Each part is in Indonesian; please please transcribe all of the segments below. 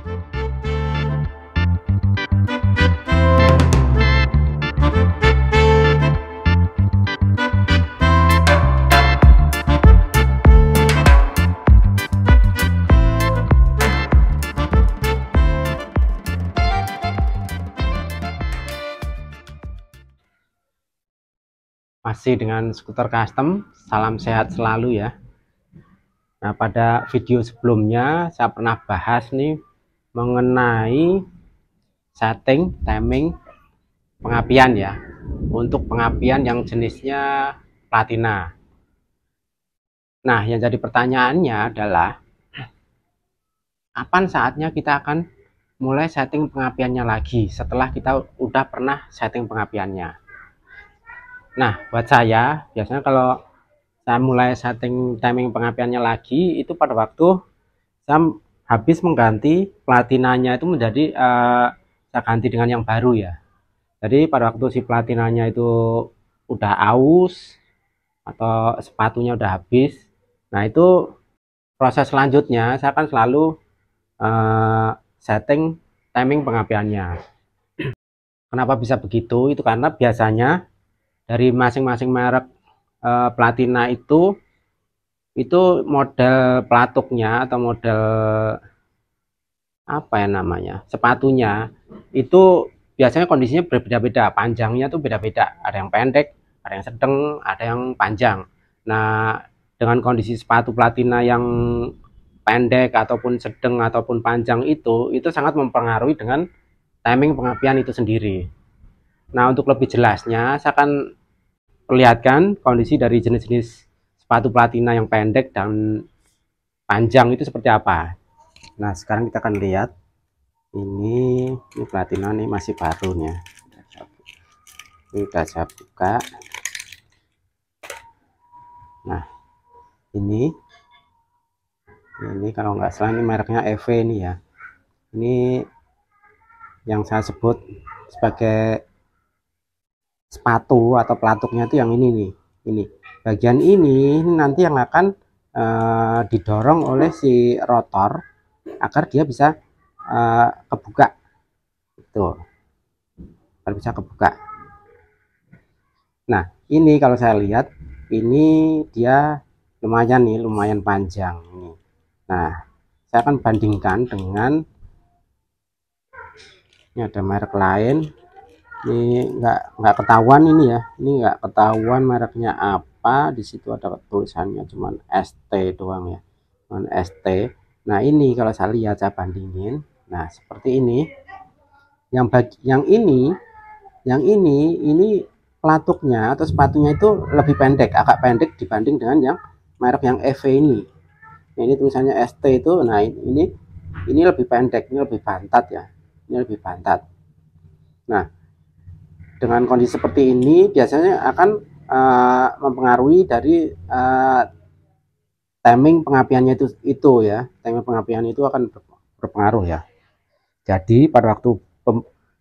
Masih dengan skuter custom, salam sehat selalu ya. Nah, pada video sebelumnya saya pernah bahas nih mengenai setting timing pengapian ya, untuk pengapian yang jenisnya platina. Nah, yang jadi pertanyaannya adalah kapan saatnya kita akan mulai setting pengapiannya lagi setelah kita udah pernah setting pengapiannya. Nah, buat saya biasanya kalau saya mulai setting timing pengapiannya lagi itu pada waktu saya habis mengganti platinanya itu menjadi saya ganti dengan yang baru ya. Jadi pada waktu si platinanya itu udah aus atau sepatunya udah habis, nah itu proses selanjutnya saya akan selalu setting timing pengapiannya. Kenapa bisa begitu? Itu karena biasanya dari masing-masing merek platina itu model pelatuknya atau model apa ya namanya, sepatunya itu biasanya kondisinya berbeda-beda, panjangnya tuh beda-beda, ada yang pendek, ada yang sedang, ada yang panjang. Nah, dengan kondisi sepatu platina yang pendek ataupun sedang ataupun panjang itu sangat mempengaruhi dengan timing pengapian itu sendiri. Nah, untuk lebih jelasnya saya akan perlihatkan kondisi dari jenis-jenis sepatu platina yang pendek dan panjang itu seperti apa. Nah, sekarang kita akan lihat ini platina nih masih baru nih ya. Ini udah saya buka. Nah, ini kalau nggak salah ini mereknya EV ini ya. Ini yang saya sebut sebagai sepatu atau pelatuknya itu yang ini nih. Ini bagian ini nanti yang akan didorong oleh si rotor agar dia bisa kebuka itu, agar bisa kebuka. Nah, ini kalau saya lihat ini dia lumayan panjang ini. Nah, saya akan bandingkan dengan ini ada merek lain. Ini nggak ketahuan ini ya, ini nggak ketahuan mereknya apa. Di situ ada tulisannya cuman ST doang ya, cuman ST. Nah, ini kalau saya lihat, saya bandingin, nah seperti ini. Yang ini pelatuknya atau sepatunya itu lebih pendek, agak pendek dibanding dengan yang merek yang EV ini. Nah, ini tulisannya ST itu. Nah, ini lebih pendek, ini lebih bantat ya, ini lebih bantat. Nah, dengan kondisi seperti ini biasanya akan mempengaruhi dari timing pengapiannya itu ya. Timing pengapian itu akan berpengaruh ya. Jadi pada waktu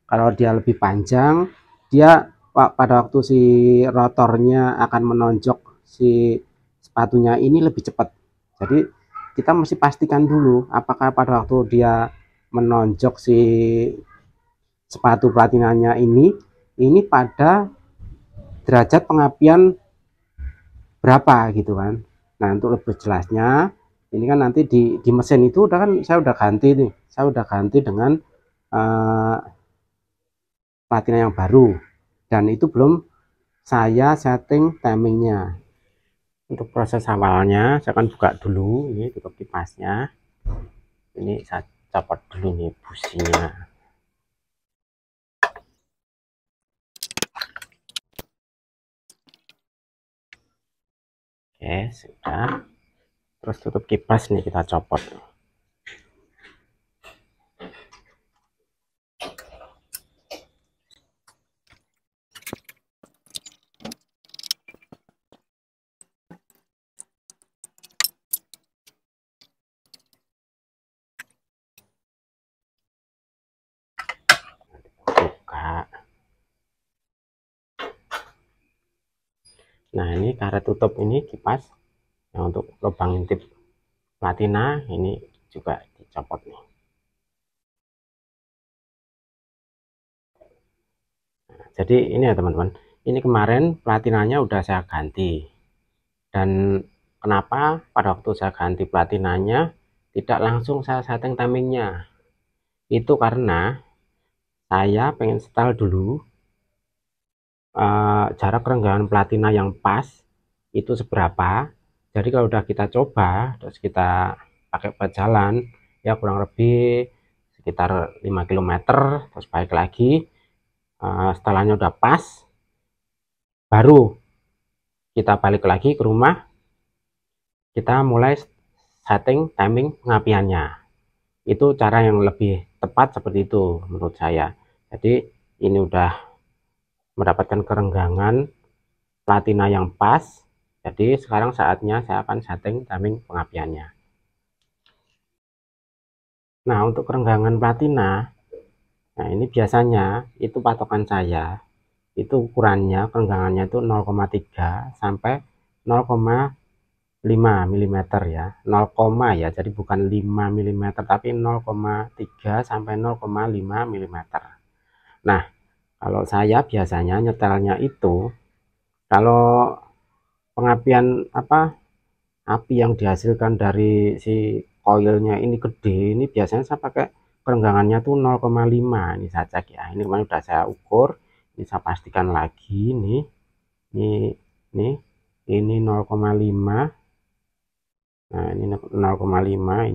kalau dia lebih panjang, dia pada waktu si rotornya akan menonjok si sepatunya ini lebih cepat. Jadi kita mesti pastikan dulu apakah pada waktu dia menonjok si sepatu platinanya ini pada derajat pengapian berapa gitu kan. Nah, untuk lebih jelasnya ini kan nanti di mesin itu udah kan saya udah ganti nih, saya udah ganti dengan platina yang baru, dan itu belum saya setting timingnya. Untuk proses awalnya saya akan buka dulu, ini tutup kipasnya, ini saya copot dulu nih businya. Oke, sudah. Terus tutup kipas nih, kita copot. Buka. Nah, ini karet tutup ini kipas yang untuk lubang intip platina ini juga dicopot nih. jadi ini ya teman-teman, ini kemarin platinanya udah saya ganti. Dan kenapa pada waktu saya ganti platinanya tidak langsung saya setting timingnya, itu karena saya pengen setel dulu jarak kerenggangan platina yang pas itu seberapa. Jadi kalau udah kita coba terus kita pakai buat jalan ya kurang lebih sekitar 5 km, terus balik lagi setelannya udah pas, baru kita balik lagi ke rumah, kita mulai setting timing pengapiannya. Itu cara yang lebih tepat seperti itu menurut saya. Jadi ini udah mendapatkan kerenggangan platina yang pas, jadi sekarang saatnya saya akan setting timing pengapiannya. Nah, untuk kerenggangan platina, nah ini biasanya itu patokan saya, itu ukurannya kerenggangannya itu 0,3 sampai 0,5 mm ya, 0, ya, jadi bukan 5 mm tapi 0,3 sampai 0,5 mm. Nah, kalau saya biasanya nyetelnya itu kalau pengapian api yang dihasilkan dari si koilnya ini gede, ini biasanya saya pakai kerenggangannya tuh 0,5. Ini saya cek ya, ini kemarin udah saya ukur, ini saya pastikan lagi nih, ini 0,5. Nah ini 0,5,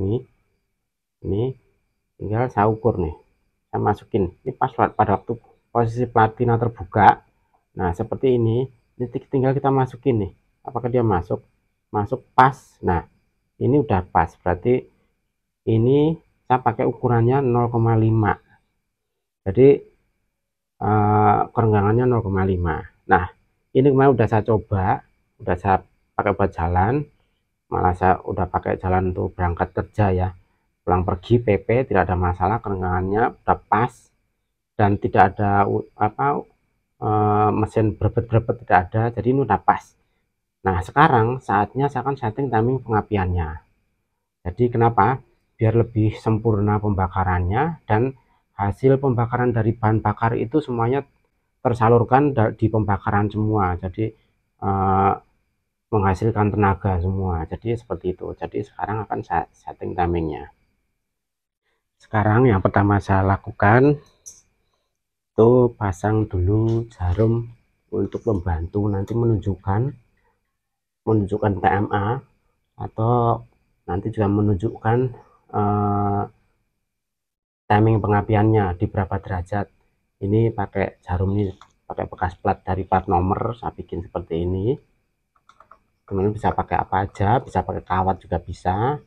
ini tinggal saya ukur nih, saya masukin ini pas pada waktu posisi platina terbuka. Nah seperti ini tinggal kita masukin nih, apakah dia masuk pas. Nah ini udah pas, berarti ini saya pakai ukurannya 0,5, jadi kerenggangannya 0,5. Nah ini kemarin udah saya coba, udah saya pakai buat jalan, malah saya udah pakai jalan untuk berangkat kerja ya, pulang pergi PP tidak ada masalah, kerenggangannya udah pas dan tidak ada mesin berebet-berebet, tidak ada, jadi ini udah pas. Nah sekarang saatnya saya akan setting timing pengapiannya. Jadi kenapa? Biar lebih sempurna pembakarannya dan hasil pembakaran dari bahan bakar itu semuanya tersalurkan di pembakaran semua. Jadi menghasilkan tenaga semua. Jadi seperti itu. Jadi sekarang akan saya setting timingnya. Sekarang yang pertama saya lakukan itu pasang dulu jarum untuk membantu nanti menunjukkan TMA, atau nanti juga menunjukkan timing pengapiannya di berapa derajat. Ini pakai jarum ini, pakai bekas plat dari plat nomor, saya bikin seperti ini. Kemudian bisa pakai apa aja, bisa pakai kawat juga bisa.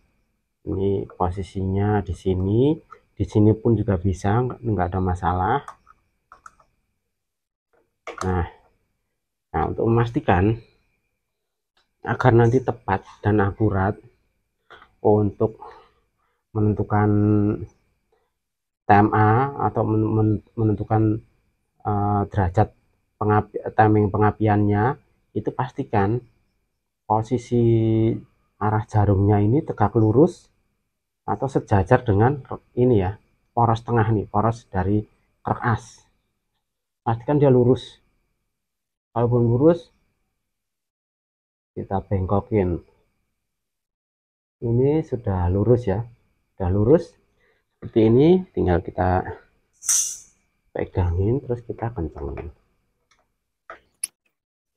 Ini posisinya di sini pun juga bisa, nggak ada masalah. Nah untuk memastikan agar nanti tepat dan akurat untuk menentukan TMA atau menentukan derajat timing pengapiannya, itu pastikan posisi arah jarumnya ini tegak lurus atau sejajar dengan ini ya, poros tengah nih, poros dari krek as. Pastikan dia lurus. Kalau belum lurus, kita bengkokin. Ini sudah lurus ya, sudah lurus seperti ini, tinggal kita pegangin terus kita kencangin.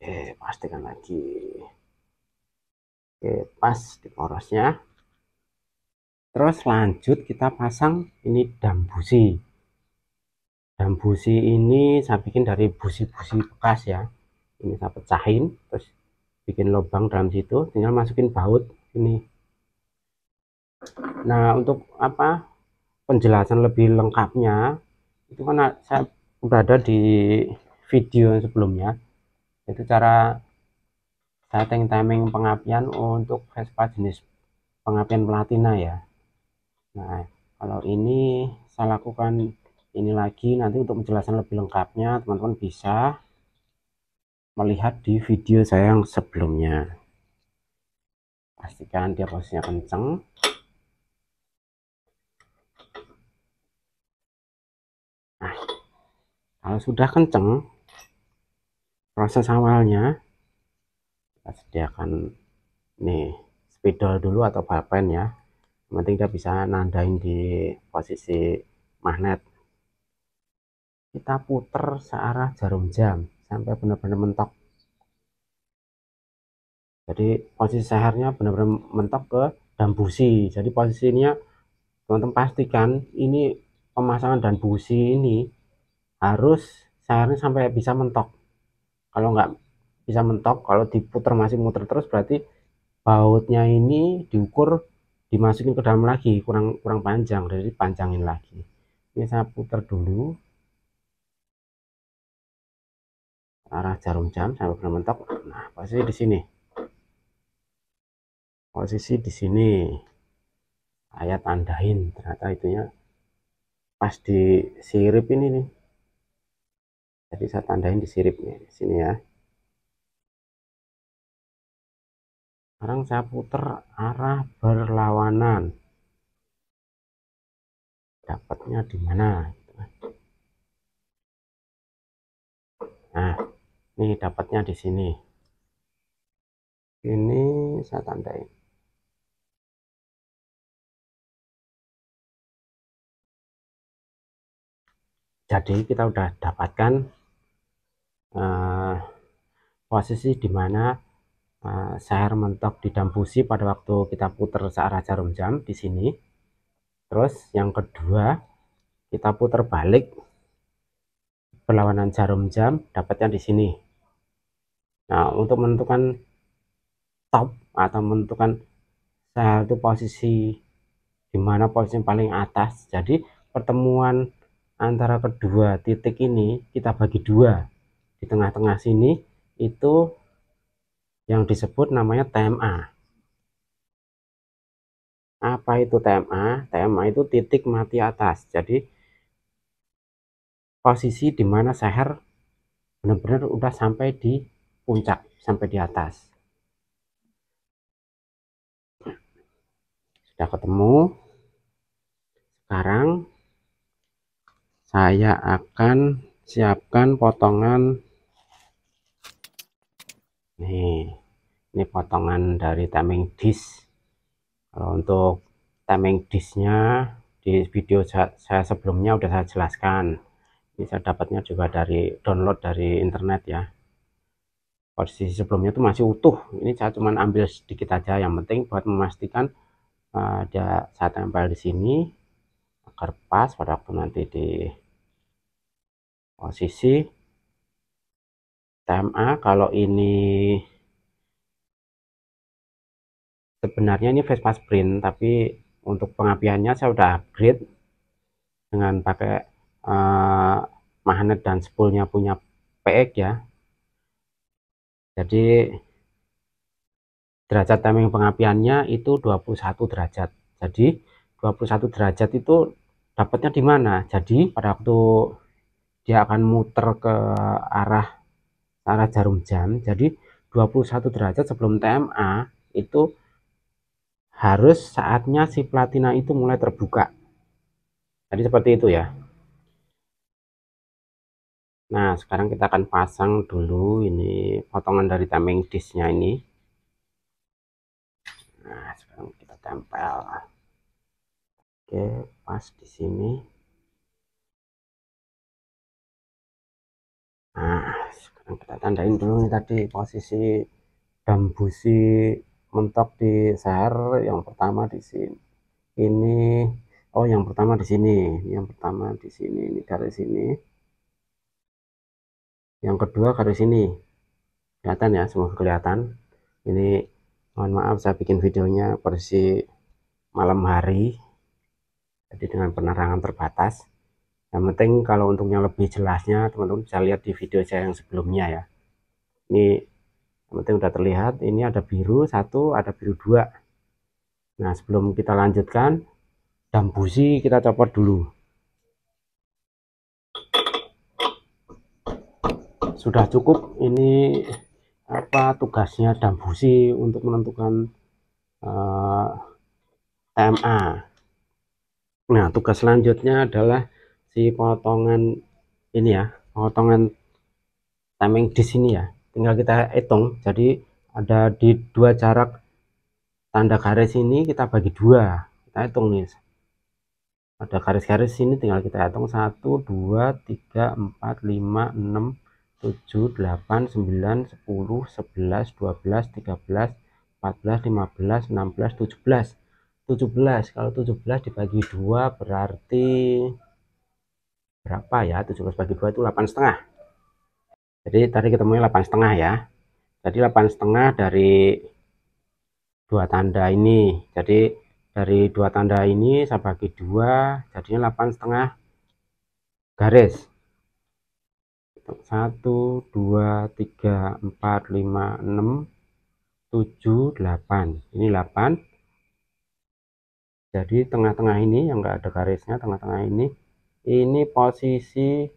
Oke, pastikan lagi. Oke, pas di porosnya. Terus lanjut kita pasang ini dam busi. Dam busi ini saya bikin dari busi-busi bekas ya. Ini saya pecahin, terus bikin lubang dalam situ, tinggal masukin baut ini. Nah untuk penjelasan lebih lengkapnya itu kan saya udah ada di video sebelumnya, itu cara setting timing pengapian untuk Vespa jenis pengapian platina ya. Nah kalau ini saya lakukan ini lagi, nanti untuk penjelasan lebih lengkapnya teman-teman bisa melihat di video saya yang sebelumnya. Pastikan dia posisinya kenceng. Nah kalau sudah kenceng, proses awalnya kita sediakan nih spidol dulu atau balpen ya. Yang penting kita bisa nandain di posisi magnet. Kita puter searah jarum jam sampai benar-benar mentok. Jadi posisi sehernya benar-benar mentok ke dan busi. Jadi posisinya teman-teman pastikan ini pemasangan dan busi ini harus sehernya sampai bisa mentok. Kalau nggak bisa mentok, kalau diputer masih muter terus berarti bautnya ini diukur dimasukin ke dalam lagi, kurang panjang, jadi panjangin lagi. Ini saya putar dulu arah jarum jam sampai benar mentok. Nah, posisi di sini. Posisi di sini. Saya tandain ternyata itunya pas di sirip ini nih. Jadi saya tandain di siripnya di sini ya. Sekarang saya putar arah berlawanan. Dapatnya di mana? Nah, ini dapatnya di sini. Ini saya tandain. Jadi kita udah dapatkan posisi di mana seher mentok di dambusi pada waktu kita putar searah jarum jam di sini. Terus yang kedua kita putar balik berlawanan jarum jam, dapatnya di sini. Nah, untuk menentukan top atau menentukan seher itu posisi di mana posisi paling atas. Jadi pertemuan antara kedua titik ini kita bagi dua. Di tengah-tengah sini itu yang disebut namanya TMA. Apa itu TMA? TMA itu titik mati atas. Jadi posisi di mana seher benar-benar udah sampai di puncak, sampai di atas. Sudah ketemu. Sekarang saya akan siapkan potongan. Ini potongan dari timing disk. Kalau untuk timing disknya di video saya sebelumnya udah saya jelaskan. Ini saya dapatnya juga dari download dari internet ya. Posisi sebelumnya itu masih utuh. Ini saya cuma ambil sedikit aja. Yang penting buat memastikan dia saya tempel di sini agar pas pada waktu nanti di posisi TMA. Kalau ini sebenarnya ini Vespa Sprint, tapi untuk pengapiannya saya udah upgrade dengan pakai magnet dan spoolnya punya PX ya. Jadi derajat timing pengapiannya itu 21 derajat. Jadi 21 derajat itu dapatnya di mana? Jadi pada waktu dia akan muter ke arah jarum jam, jadi 21 derajat sebelum TMA itu harus saatnya si platina itu mulai terbuka. Jadi seperti itu ya. Nah, sekarang kita akan pasang dulu ini potongan dari timing disknya ini. Nah, sekarang kita tempel. Oke, pas di sini. Nah, sekarang kita tandain dulu nih tadi posisi dambusi mentok di seher yang pertama di sini. Ini oh yang pertama di sini, yang pertama di sini, ini garis sini. Yang kedua garis sini. Kelihatan ya, semua kelihatan. Ini mohon maaf saya bikin videonya versi malam hari. Jadi dengan penerangan terbatas. Yang penting kalau untuk yang lebih jelasnya teman-teman bisa lihat di video saya yang sebelumnya ya. Ini yang penting udah terlihat, ini ada biru satu, ada biru dua. Nah, sebelum kita lanjutkan, dambusi kita copot dulu. Sudah cukup ini apa tugasnya dambusi untuk menentukan TMA. Nah, tugas selanjutnya adalah si potongan ini ya, potongan timing di sini ya, tinggal kita hitung. Jadi ada di dua jarak tanda garis ini kita bagi dua, kita hitung nih, ada garis-garis ini tinggal kita hitung 1 2 3 4 5 6 7 8 9 10 11 12 13 14 15 16 17 17. Kalau 17 dibagi 2 berarti berapa ya? 17 bagi 2 itu 8,5. Jadi tadi ketemunya 8,5 ya. Jadi 8,5 dari dua tanda ini. Jadi dari dua tanda ini saya bagi 2, jadinya 8,5 garis. 1 2 3 4 5 6 7 8. Ini 8. Jadi tengah-tengah ini yang enggak ada garisnya, tengah-tengah ini posisi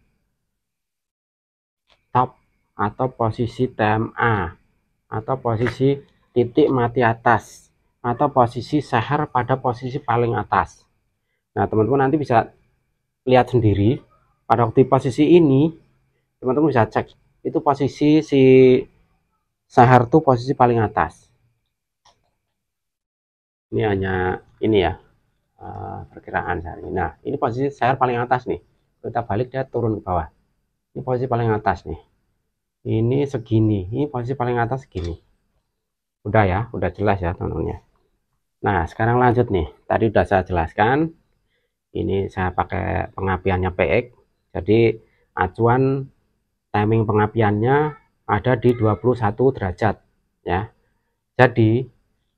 top atau posisi TMA atau posisi titik mati atas atau posisi seher pada posisi paling atas. Nah, teman-teman nanti bisa lihat sendiri pada waktu posisi ini, teman-teman bisa cek itu posisi si seher tuh posisi paling atas. Ini hanya ini ya, perkiraan saya. Nah, ini posisi seher paling atas nih. Kita balik, dia turun ke bawah. Ini posisi paling atas nih. Ini segini, ini posisi paling atas segini. Udah ya, udah jelas ya teman-teman ya. Nah, sekarang lanjut nih. Tadi udah saya jelaskan. Ini saya pakai pengapiannya PX. Jadi acuan timing pengapiannya ada di 21 derajat ya. Jadi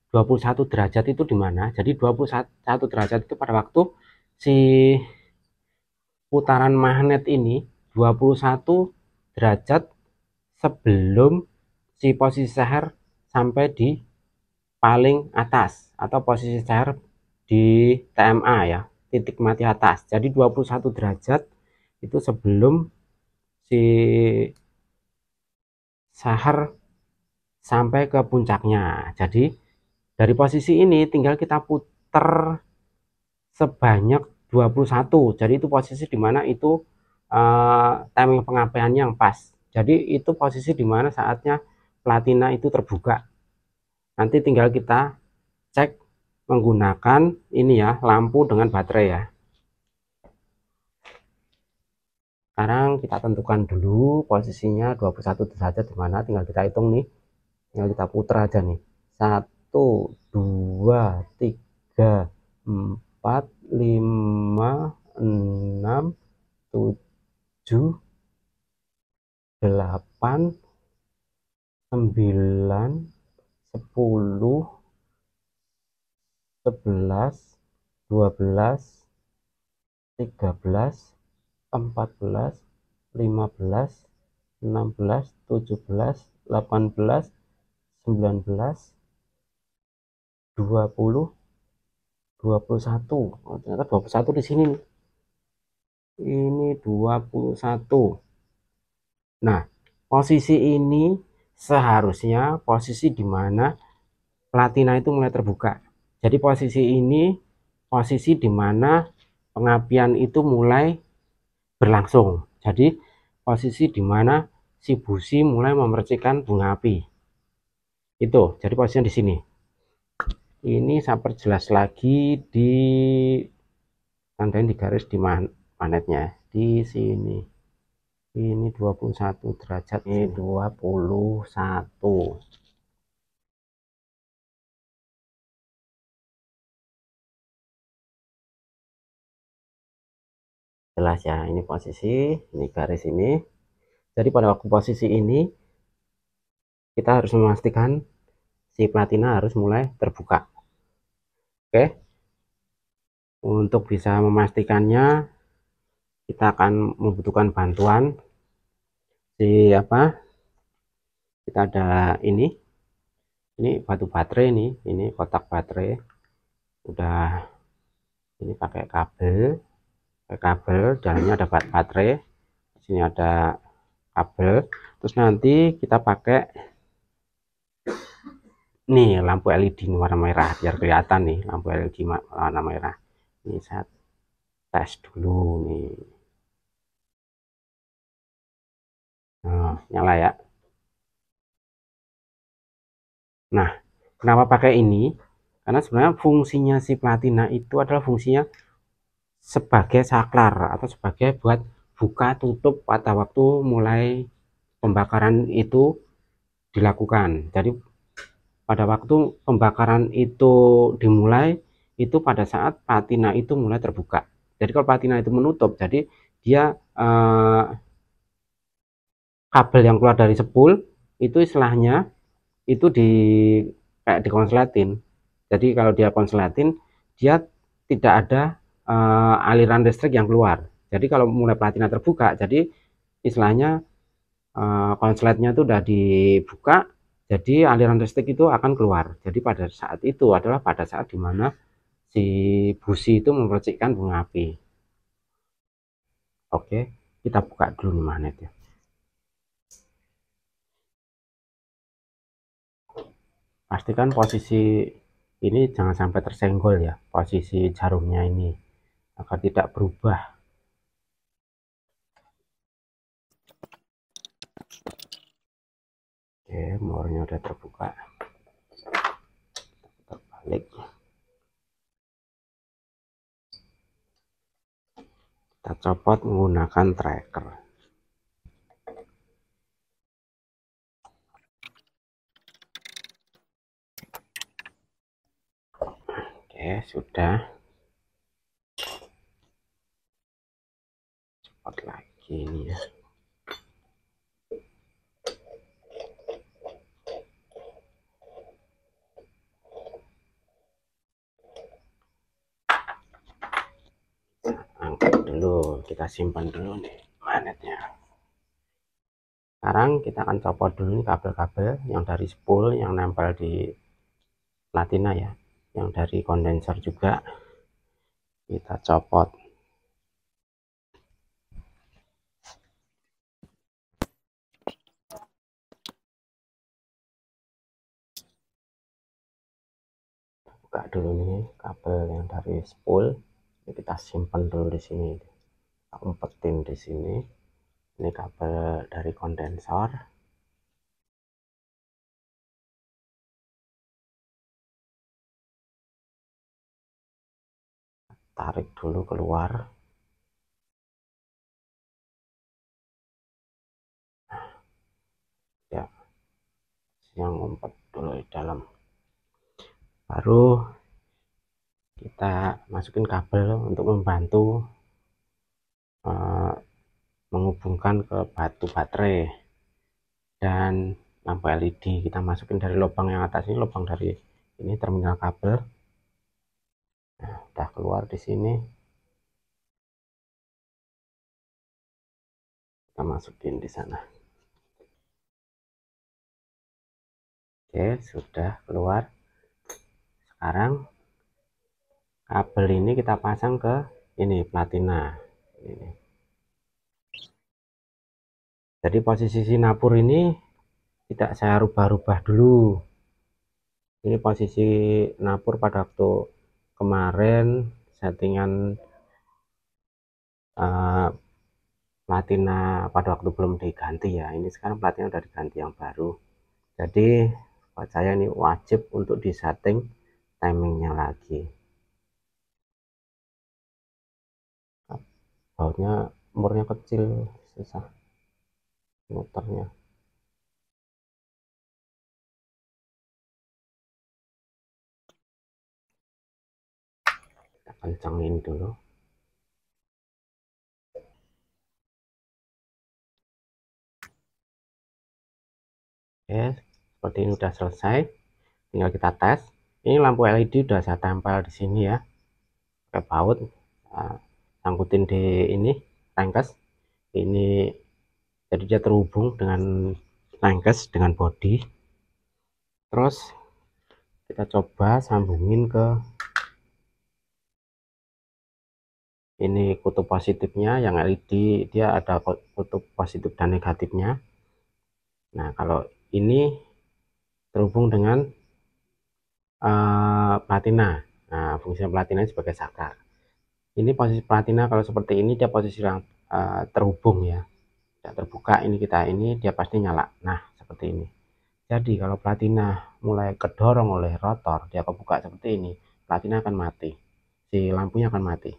21 derajat itu di mana? Jadi 21 derajat itu pada waktu si putaran magnet ini 21 derajat sebelum si posisi seher sampai di paling atas atau posisi seher di TMA ya, titik mati atas. Jadi 21 derajat itu sebelum si seher sampai ke puncaknya. Jadi dari posisi ini tinggal kita putar sebanyak 21. Jadi itu posisi dimana itu timing pengapiannya yang pas. Jadi itu posisi dimana saatnya platina itu terbuka. Nanti tinggal kita cek menggunakan ini ya, lampu dengan baterai ya. Sekarang kita tentukan dulu posisinya 21 derajat dimana, tinggal kita hitung nih, tinggal kita putar aja nih, 1 2 3 4 5 6 7 8 9 10 11 12 13 14 15 16 17 18 19 20 21. Oh, ternyata 21 di sini nih. Ini 21. Nah, posisi ini seharusnya posisi di mana platina itu mulai terbuka. Jadi posisi ini posisi di mana pengapian itu mulai berlangsung. Jadi posisi di mana si busi mulai memercikan bunga api. Itu, jadi posisinya di sini. Ini saya perjelas lagi di tandain di garis di magnetnya di sini. Ini 21 derajat, ini 21. Jelas ya, ini posisi, ini garis ini. Jadi pada waktu posisi ini kita harus memastikan si platina harus mulai terbuka. Oke. Untuk bisa memastikannya kita akan membutuhkan bantuan si apa? Kita ada ini batu baterai nih, ini kotak baterai. Udah ini pakai kabel, dalamnya ada baterai. Di sini ada kabel. Terus nanti kita pakai nih lampu LED ini warna merah biar kelihatan nih lampu LED warna merah. Ini saya tes dulu nih. Nah, nyala ya. Nah, kenapa pakai ini? Karena sebenarnya fungsinya si platina itu adalah fungsinya sebagai saklar atau sebagai buat buka tutup pada waktu mulai pembakaran itu dilakukan. Jadi pada waktu pembakaran itu dimulai, itu pada saat platina itu mulai terbuka. Jadi kalau platina itu menutup, jadi dia kabel yang keluar dari spool itu istilahnya itu kayak dikonsletin. Jadi kalau dia konsletin, dia tidak ada aliran listrik yang keluar. Jadi kalau mulai platina terbuka, jadi istilahnya konsletnya itu udah dibuka, jadi aliran listrik itu akan keluar. Jadi pada saat itu adalah pada saat dimana si busi itu memercikkan bunga api. Oke, kita buka dulu nih magnetnya. Pastikan posisi ini jangan sampai tersenggol ya, posisi jarumnya ini agar tidak berubah. Oke, mornya udah terbuka. Terbalik. Kita copot menggunakan tracker. Oke, sudah. Copot lagi ini ya. Angkat dulu, kita simpan dulu nih magnetnya. Sekarang kita akan copot dulu nih kabel-kabel yang dari spool yang nempel di platina ya, yang dari kondenser juga kita copot. Buka dulu nih kabel yang dari spool, ini kita simpan dulu di sini, kita umpetin di sini. Ini kabel dari kondensor. Tarik dulu keluar. Ya, yang ngumpet dulu di dalam. Baru kita masukin kabel untuk membantu menghubungkan ke batu baterai dan lampu LED. Kita masukin dari lubang yang atas ini, lubang dari ini terminal kabel. Nah, udah keluar di sini. Kita masukin di sana. Oke, sudah keluar. Sekarang kabel ini kita pasang ke ini platina. Ini. Jadi posisi sinapur ini tidak saya rubah-rubah dulu. Ini posisi napur pada waktu kemarin settingan platina pada waktu belum diganti ya. Ini sekarang platina udah diganti yang baru. Jadi buat saya ini wajib untuk disetting timingnya lagi. Bautnya umurnya kecil, susah muternya. Kita kencangin dulu. Oke, seperti ini udah selesai. Tinggal kita tes. Ini lampu LED udah saya tempel di sini ya, pakai baut. Sangkutin di ini rangkes. Ini jadi dia terhubung dengan rangkes dengan body. Terus kita coba sambungin ke ini kutub positifnya. Yang LED dia ada kutub positif dan negatifnya. Nah, kalau ini terhubung dengan platina. Nah, fungsi platina sebagai saklar. Ini posisi platina kalau seperti ini dia posisi terhubung ya, tidak terbuka, ini dia pasti nyala. Nah, seperti ini. Jadi kalau platina mulai kedorong oleh rotor, dia kebuka seperti ini, platina akan mati, si lampunya akan mati.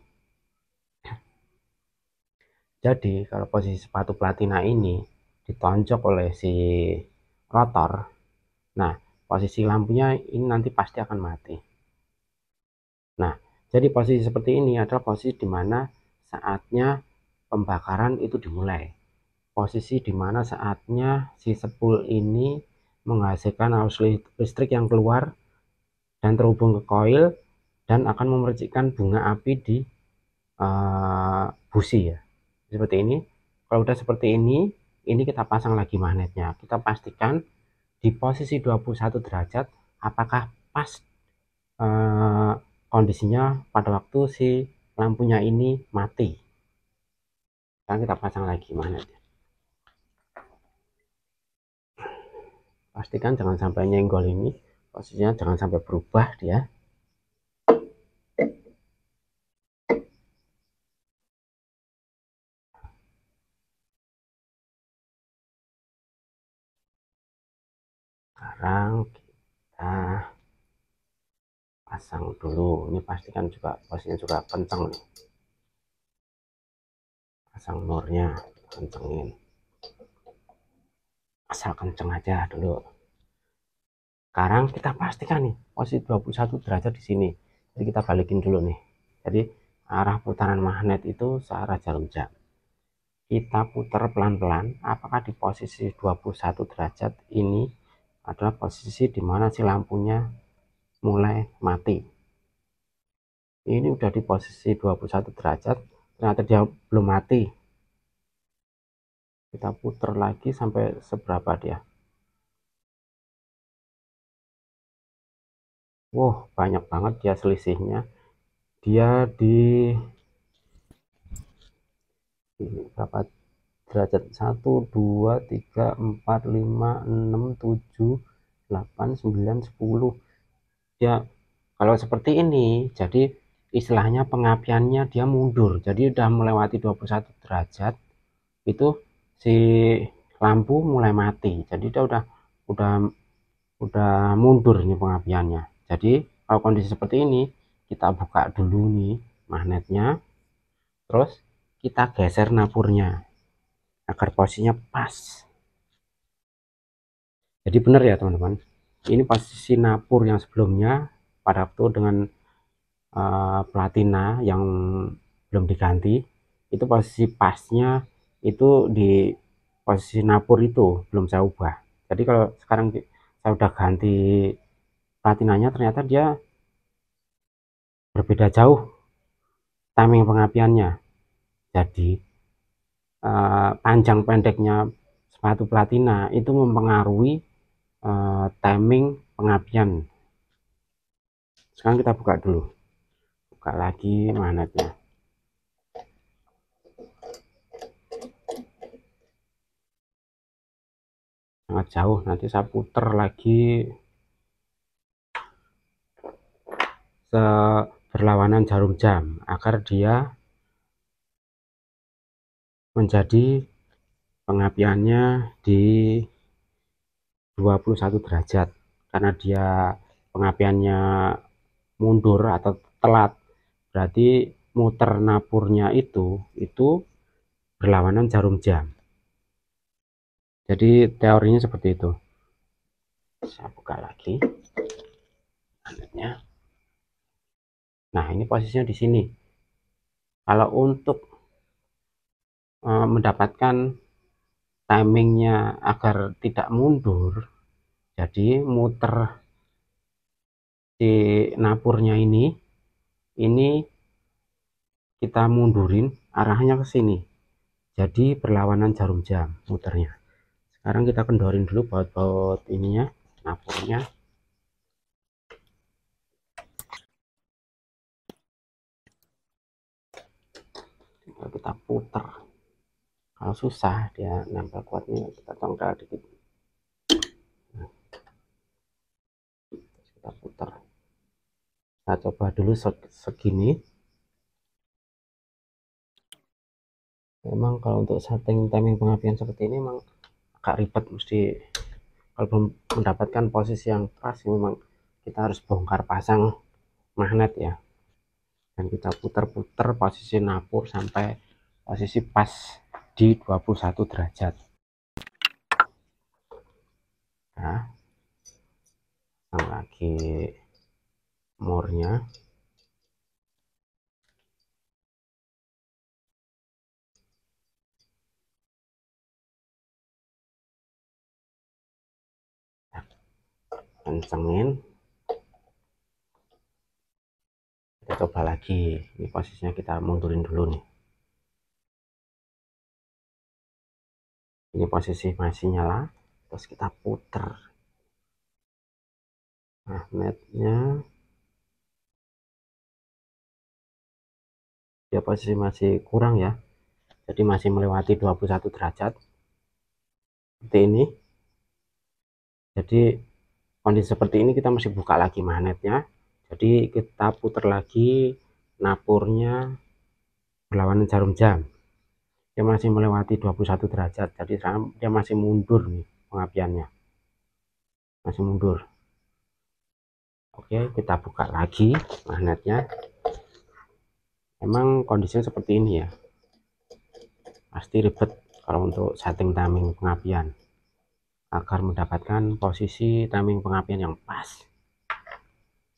Jadi kalau posisi sepatu platina ini ditonjok oleh si rotor, nah posisi lampunya ini nanti pasti akan mati. Nah, jadi posisi seperti ini adalah posisi dimana saatnya pembakaran itu dimulai. Posisi dimana saatnya si sepul ini menghasilkan arus listrik yang keluar dan terhubung ke koil dan akan memercikkan bunga api di busi ya. Seperti ini. Kalau udah seperti ini kita pasang lagi magnetnya. Kita pastikan di posisi 21 derajat apakah pas kondisinya pada waktu si lampunya ini mati. Sekarang kita pasang lagi magnetnya. Pastikan jangan sampai nyenggol ini, posisinya jangan sampai berubah dia. Sekarang kita pasang dulu, ini pastikan juga posisinya juga kencang nih. Pasang nurnya, kencengin, asal kenceng aja dulu. Sekarang kita pastikan nih posisi 21 derajat di sini. Jadi kita balikin dulu nih. Jadi arah putaran magnet itu searah jarum jam. Kita putar pelan-pelan. Apakah di posisi 21 derajat ini adalah posisi di mana si lampunya mulai mati. Ini udah di posisi 21 derajat, ternyata dia belum mati. Kita putar lagi sampai seberapa dia. Wow, banyak banget dia selisihnya. Dia di berapa derajat? 1 2 3 4 5 6 7 8 9 10. Ya kalau seperti ini jadi istilahnya pengapiannya dia mundur, jadi udah melewati 21 derajat itu si lampu mulai mati, jadi dia udah mundur nih pengapiannya. Jadi kalau kondisi seperti ini kita buka dulu nih magnetnya, terus kita geser napurnya agar posisinya pas. Jadi benar ya teman-teman, ini posisi napur yang sebelumnya pada waktu dengan platina yang belum diganti, itu posisi pasnya itu di posisi napur itu belum saya ubah. Jadi kalau sekarang saya udah ganti platinanya, ternyata dia berbeda jauh timing pengapiannya. Jadi panjang pendeknya sepatu platina itu mempengaruhi timing pengapian. Sekarang kita buka dulu, buka lagi magnetnya. Sangat jauh, nanti saya putar lagi berlawanan jarum jam agar dia menjadi pengapiannya di 21 derajat. Karena dia pengapiannya mundur atau telat, berarti muter napurnya itu berlawanan jarum jam. Jadi teorinya seperti itu. Saya buka lagi magnetnya. Nah, ini posisinya di sini. Kalau untuk mendapatkan timingnya agar tidak mundur, jadi muter si napurnya ini kita mundurin arahnya ke sini, jadi berlawanan jarum jam muternya. Sekarang kita kendorin dulu baut-baut ininya, napurnya. Tinggal kita putar. Kalau susah dia nempel kuatnya, kita congkel dikit. Kita putar. Kita coba dulu segini. Memang kalau untuk setting timing pengapian seperti ini memang agak ribet, mesti kalau belum mendapatkan posisi yang pas memang kita harus bongkar pasang magnet ya, dan kita putar-putar posisi napur sampai posisi pas di 21 derajat. Nah, pasang lagi murnya. Kencengin, kita coba lagi. Ini posisinya kita mundurin dulu nih. Ini posisi masih nyala, terus kita puter magnetnya. Dia posisi masih kurang ya, jadi masih melewati 21 derajat seperti ini. Jadi kondisi seperti ini kita masih buka lagi magnetnya, jadi kita putar lagi napurnya berlawanan jarum jam. Dia masih melewati 21 derajat, jadi dia masih mundur nih pengapiannya, masih mundur. Oke, kita buka lagi magnetnya. Memang kondisinya seperti ini ya, pasti ribet kalau untuk setting timing pengapian agar mendapatkan posisi timing pengapian yang pas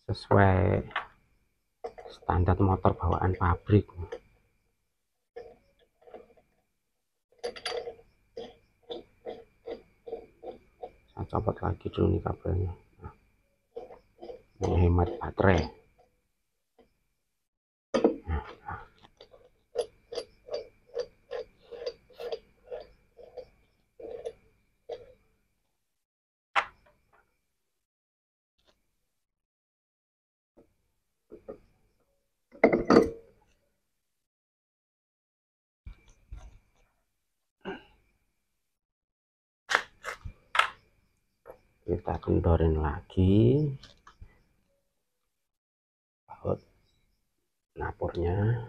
sesuai standar motor bawaan pabrik. Saya copot lagi dulu nih kabelnya, menghemat baterai. Kita kendorin lagi baut napurnya.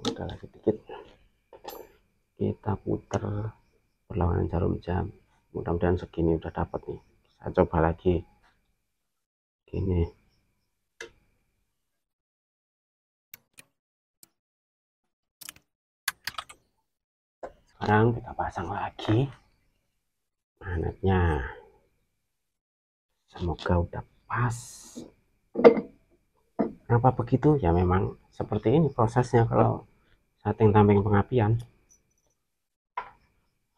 Udah lagi dikit, kita putar berlawanan jarum jam. Mudah-mudahan segini udah dapat nih. Saya coba lagi gini. Sekarang kita pasang lagi magnetnya, semoga udah pas. Kenapa begitu ya, memang seperti ini prosesnya kalau setting timing pengapian,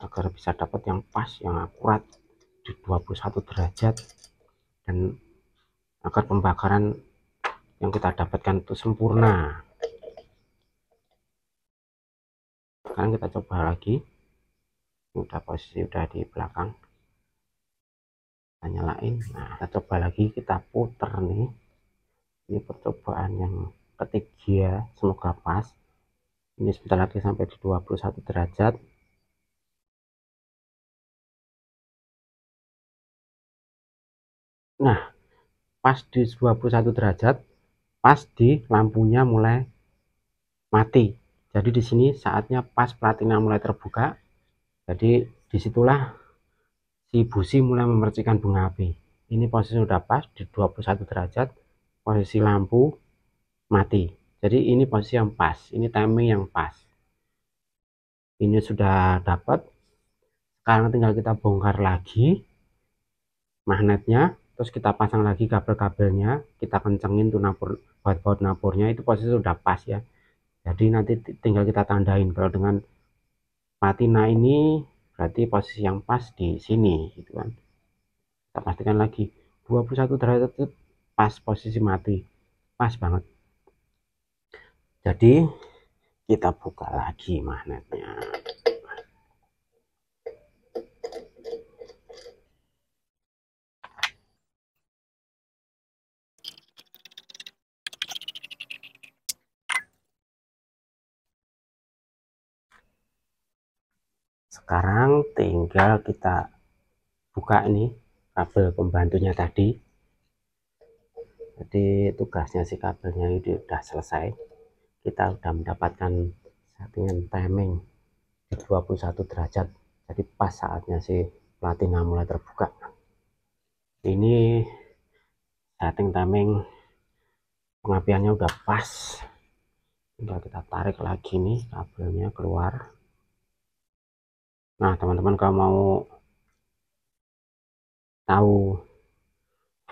agar bisa dapat yang pas, yang akurat di 21 derajat, dan agar pembakaran yang kita dapatkan itu sempurna. Sekarang kita coba lagi, udah posisi udah di belakang, kita nyalain. Nah, kita coba lagi, kita puter nih. Ini percobaan yang ketiga, semoga pas. Ini sebentar lagi sampai di 21 derajat. Nah, pas di 21 derajat, pas di lampunya mulai mati. Jadi di sini saatnya pas platina mulai terbuka. Jadi disitulah si busi mulai memercikan bunga api. Ini posisi sudah pas di 21 derajat, posisi lampu mati. Jadi ini posisi yang pas, ini timing yang pas. Ini sudah dapat. Sekarang tinggal kita bongkar lagi magnetnya, terus kita pasang lagi kabel-kabelnya, kita kencengin tuh napur, baut napurnya, itu posisi sudah pas ya. Jadi nanti tinggal kita tandain kalau dengan patina ini berarti posisi yang pas di sini gitu kan. Kita pastikan lagi 21 derajat itu pas posisi mati, pas banget. Jadi kita buka lagi magnetnya. Sekarang tinggal kita buka ini kabel pembantunya tadi, Jadi tugasnya si kabelnya ini udah selesai, kita udah mendapatkan settingan timing di 21 derajat. Jadi pas saatnya si platina mulai terbuka. Ini setting timing pengapiannya udah pas. Tinggal kita tarik lagi nih kabelnya keluar. Nah teman-teman kalau mau tahu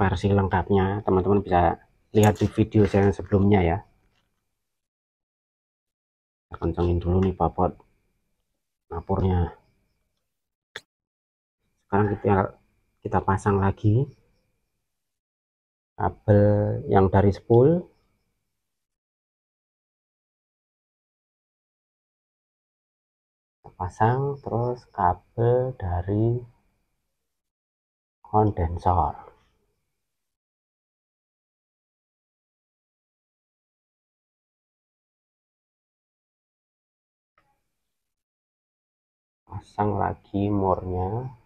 versi lengkapnya, teman-teman bisa lihat di video saya yang sebelumnya ya. Kita kencengin dulu nih popot ngapurnya. Sekarang kita pasang lagi kabel yang dari spool. Kita pasang terus kabel dari kondensor. Pasang lagi murnya.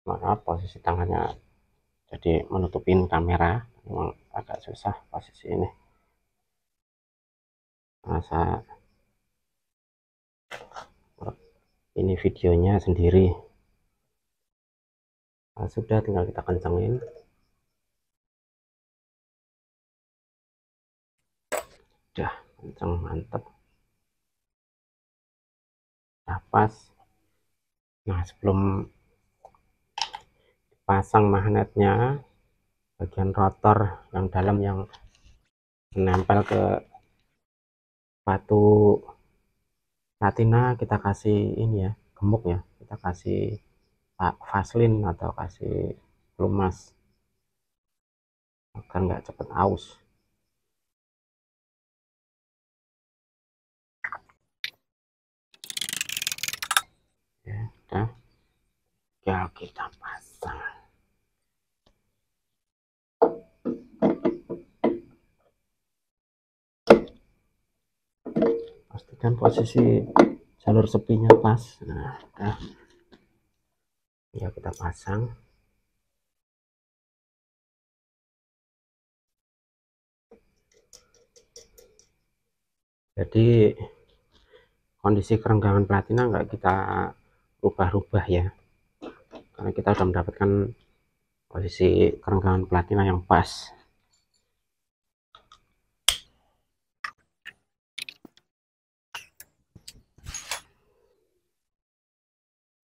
Maaf posisi tangannya jadi menutupin kamera, memang agak susah posisi ini. Masa ini videonya sendiri. Nah, sudah tinggal kita kencengin. Udah kenceng, mantep. Nah, pas. Nah, sebelum pasang magnetnya, bagian rotor yang dalam yang menempel ke batu platina kita kasih ini ya, gemuk ya, kita kasih vaseline atau kasih pelumas agar nggak cepet aus. Ya udah, ya kita pasang. Pastikan posisi jalur sepinya pas. Nah udah, ya kita pasang. Jadi kondisi kerenggangan platina nggak kita rubah-rubah ya, karena kita sudah mendapatkan posisi kerenggangan platina yang pas.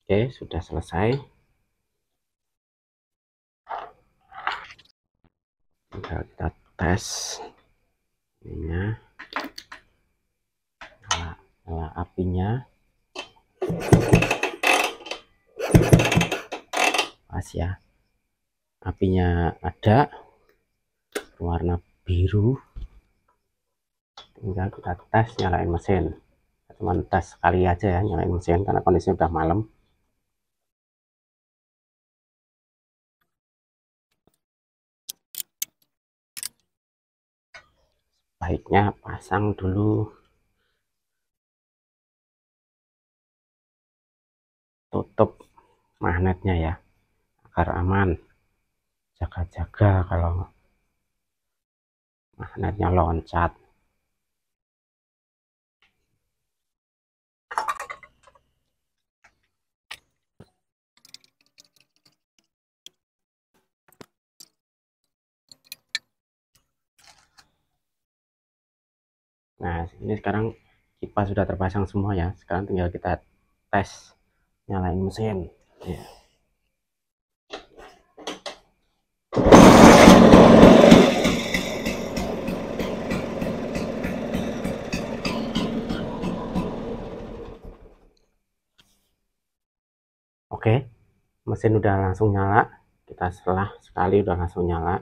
Oke, sudah selesai. Tinggal kita tes ininya, nyala apinya pas ya, apinya ada warna biru. Tinggal kita tes nyalain mesin. Cuman tes sekali aja ya nyalain mesin karena kondisinya udah malam. Baiknya pasang dulu tutup magnetnya ya, agar aman. Jaga-jaga kalau magnetnya loncat. Nah ini sekarang kipas sudah terpasang semua ya, sekarang tinggal kita tes nyalain mesin ya. Oke, mesin udah langsung nyala. Kita setelah sekali udah langsung nyala.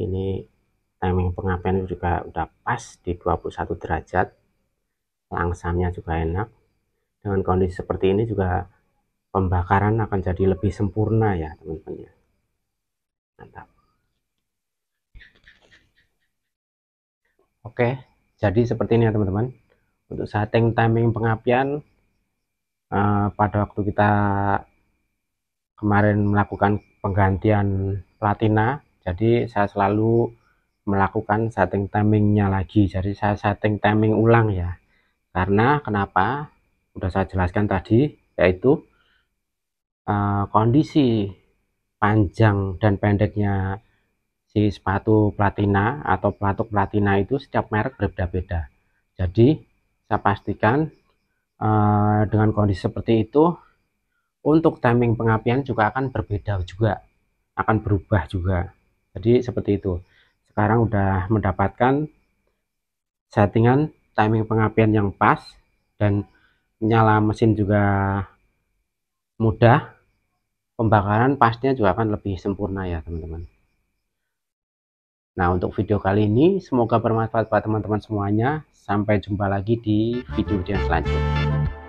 Ini timing pengapian juga udah pas di 21 derajat. Langsamnya juga enak. Dengan kondisi seperti ini juga pembakaran akan jadi lebih sempurna ya teman-teman ya. Mantap. Oke, jadi seperti ini ya teman-teman. Untuk setting timing pengapian pada waktu kita kemarin melakukan penggantian platina, jadi saya selalu melakukan setting timingnya lagi. Jadi saya setting timing ulang ya, karena kenapa, udah saya jelaskan tadi, yaitu kondisi panjang dan pendeknya si sepatu platina atau pelatuk platina itu setiap merek berbeda-beda. Jadi saya pastikan dengan kondisi seperti itu, untuk timing pengapian juga akan berbeda juga, akan berubah juga. Jadi seperti itu. Sekarang udah mendapatkan settingan timing pengapian yang pas, dan nyala mesin juga mudah, pembakaran pasnya juga akan lebih sempurna ya teman-teman. Nah, untuk video kali ini semoga bermanfaat buat teman-teman semuanya. Sampai jumpa lagi di video selanjutnya.